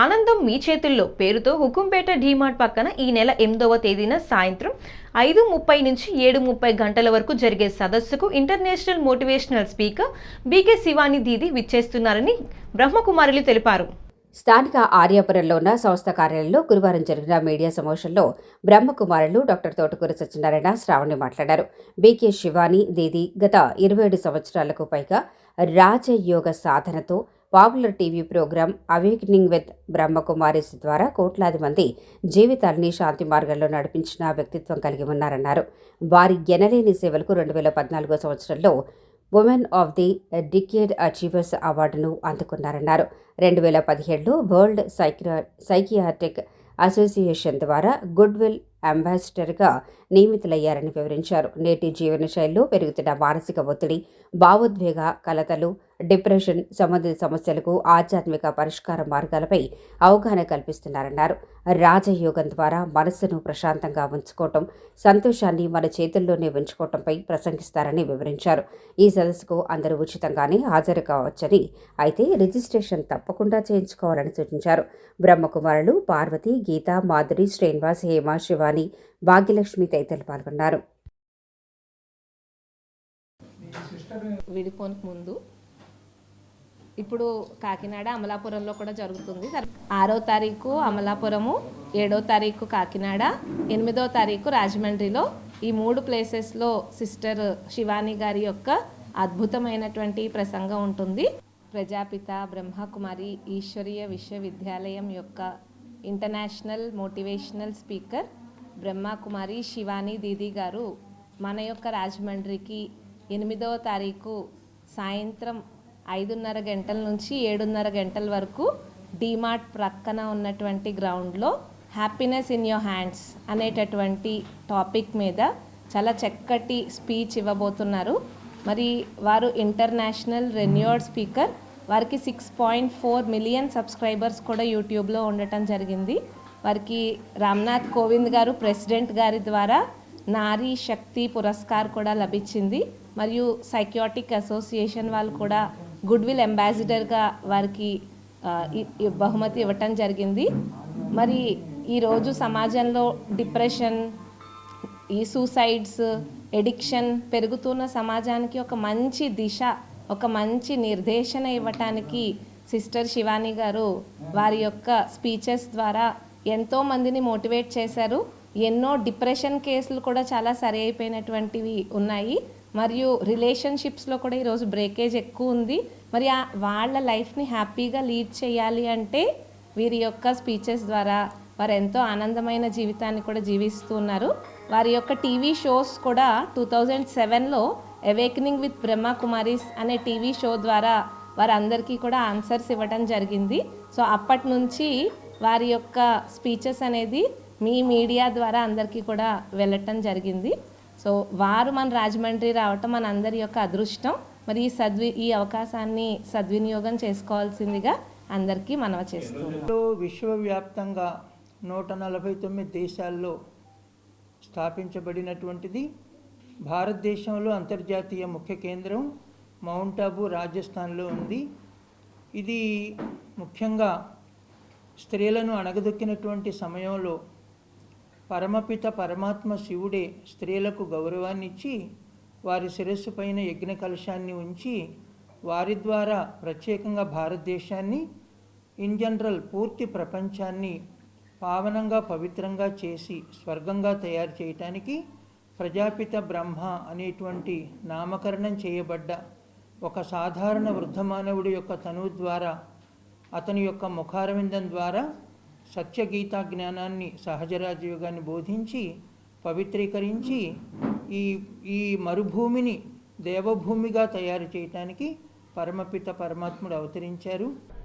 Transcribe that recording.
ఆనందం మీ చేతుల్లో పేరుతో హుకుంపేట డీమార్ట్ పక్కన ఈ నెల 8వ తేదీన సాయంత్రం 5:30 నుంచి 7:30 గంటల వరకు జరిగే సదస్సుకు international motivational speaker BK Shivani Didi విచ్చేస్తున్నారని బ్రహ్మకుమారులు తెలిపారు. స్థానిక ఆర్యాపురంలో ఉన్న సంస్థ కార్యాలయంలో గురువారం జరిగిన మీడియా సమావేశంలో బ్రహ్మకుమారులు డాక్టర్ తోటకూరి సత్యనారాయణ, శ్రావణి మాట్లాడారు. బీకే శివాని దీది గత 27 సంవత్సరాలకు పైగా రాజయోగ సాధనతో popular TV program awakening with Brahma Kumaris ద్వారా కోట్లాది మంది జీవితాల్ని శాంతి మార్గంలో నడిపించిన వ్యక్తిత్వం కలిగి ఉన్నారన్నారు. వారి ఎనలేని సేవలకు 2014 సంవత్సరంలో women of the decade achievers అవార్డును అందుకున్నారన్నారు. 2017లో వరల్డ్ సైకియాట్రిక్ అసోసియేషన్ ద్వారా గుడ్ విల్ అంబాసిడర్గా నియమితులయ్యారని వివరించారు. నేటి జీవనశైలిలో పెరుగుతున్న మానసిక ఒత్తిడి, భావోద్వేగ కలతలు, డిప్రెషన్ సంబంధిత సమస్యలకు ఆధ్యాత్మిక పరిష్కార మార్గాలపై అవగాహన కల్పిస్తున్నారన్నారు. రాజయోగం ద్వారా మనస్సును ప్రశాంతంగా ఉంచుకోవటం, సంతోషాన్ని మన చేతుల్లోనే ఉంచుకోవటంపై ప్రసంగిస్తారని వివరించారు. ఈ సదస్సుకు అందరూ ఉచితంగానే హాజరు కావచ్చని, అయితే రిజిస్ట్రేషన్ తప్పకుండా చేయించుకోవాలని సూచించారు. బ్రహ్మకుమారులు పార్వతి, గీత, మాధురి, శ్రీనివాస్, హేమ, శివాని, భాగ్యలక్ష్మి తదితరులు పాల్గొన్నారు. విడిపోనికి ముందు ఇప్పుడు కాకినాడ, అమలాపురంలో కూడా జరుగుతుంది. 6వ తారీఖు అమలాపురము, 7వ తారీఖు కాకినాడ, 8వ తారీఖు రాజమండ్రిలో ఈ 3 ప్లేసెస్లో సిస్టర్ శివాని గారి యొక్క అద్భుతమైనటువంటి ప్రసంగం ఉంటుంది. ప్రజాపిత బ్రహ్మకుమారి ఈశ్వరీయ విశ్వవిద్యాలయం యొక్క international motivational speaker Brahma Kumari Shivani Didi గారు మన యొక్క రాజమండ్రికి 8వ తారీఖు సాయంత్రం 5:30 గంటల నుంచి 7:30 గంటల వరకు డీమార్ట్ ప్రక్కన ఉన్నటువంటి గ్రౌండ్లో హ్యాపీనెస్ ఇన్ యువర్ హ్యాండ్స్ అనేటటువంటి టాపిక్ మీద చాలా చక్కటి స్పీచ్ ఇవ్వబోతున్నారు. మరి వారు ఇంటర్నేషనల్ రెన్యూడ్ స్పీకర్. వారికి 6.4 మిలియన్ సబ్స్క్రైబర్స్ కూడా యూట్యూబ్లో ఉండటం జరిగింది. వారికి రామ్నాథ్ కోవింద్ గారు ప్రెసిడెంట్ గారి ద్వారా నారీ శక్తి పురస్కార్ కూడా లభించింది. మరియు సైకియాట్రిక్ అసోసియేషన్ వాళ్ళు కూడా గుడ్ విల్ అంబాసిడర్గా వారికి బహుమతి ఇవ్వటం జరిగింది. మరి ఈరోజు సమాజంలో డిప్రెషన్, ఈ సూసైడ్స్, ఎడిక్షన్ పెరుగుతున్న సమాజానికి ఒక మంచి దిశ, ఒక మంచి నిర్దేశన ఇవ్వటానికి సిస్టర్ శివాని గారు వారి యొక్క స్పీచెస్ ద్వారా ఎంతోమందిని మోటివేట్ చేశారు. ఎన్నో డిప్రెషన్ కేసులు కూడా చాలా సరి అయిపోయినటువంటివి ఉన్నాయి. మరియు రిలేషన్షిప్స్లో కూడా ఈరోజు బ్రేకేజ్ ఎక్కువ ఉంది. మరి వాళ్ళ లైఫ్ని హ్యాపీగా లీడ్ చేయాలి అంటే వీరి యొక్క స్పీచెస్ ద్వారా వారు ఎంతో ఆనందమైన జీవితాన్ని కూడా జీవిస్తున్నారు. వారి యొక్క టీవీ షోస్ కూడా 2007లో అవేకనింగ్ విత్ బ్రహ్మకుమారిస్ అనే టీవీ షో ద్వారా వారందరికీ కూడా ఆన్సర్స్ ఇవ్వడం జరిగింది. సో అప్పటి నుంచి వారి యొక్క స్పీచెస్ అనేది మీ మీడియా ద్వారా అందరికీ కూడా వెళ్ళటం జరిగింది. సో వారు మన రాజమండ్రి రావటం మన అందరి యొక్క అదృష్టం. మరి ఈ అవకాశాన్ని సద్వినియోగం చేసుకోవాల్సిందిగా అందరికీ మనవి చేస్తున్నాం. విశ్వవ్యాప్తంగా 149 దేశాల్లో స్థాపించబడినటువంటిది. భారతదేశంలో అంతర్జాతీయ ముఖ్య కేంద్రం మౌంట్ ఆబూ, రాజస్థాన్లో ఉంది. ఇది ముఖ్యంగా స్త్రీలను అణగదొక్కినటువంటి సమయంలో పరమపిత పరమాత్మ శివుడే స్త్రీలకు గౌరవాన్ని ఇచ్చి వారి శిరస్సు పైన యజ్ఞ కలశాన్ని ఉంచి వారి ద్వారా ప్రత్యేకంగా భారతదేశాన్ని, ఇన్ జనరల్ పూర్తి ప్రపంచాన్ని పావనంగా, పవిత్రంగా చేసి స్వర్గంగా తయారు చేయటానికి ప్రజాపిత బ్రహ్మ అనేటువంటి నామకరణం చేయబడ్డ ఒక సాధారణ వృద్ధ మానవుడి యొక్క తనువు ద్వారా, అతని యొక్క ముఖారవిందం ద్వారా సత్యగీతా జ్ఞానాన్ని, సహజరాజయోగాన్ని బోధించి పవిత్రీకరించి ఈ మరుభూమిని దేవభూమిగా తయారు చేయటానికి పరమపిత పరమాత్ముడు అవతరించారు.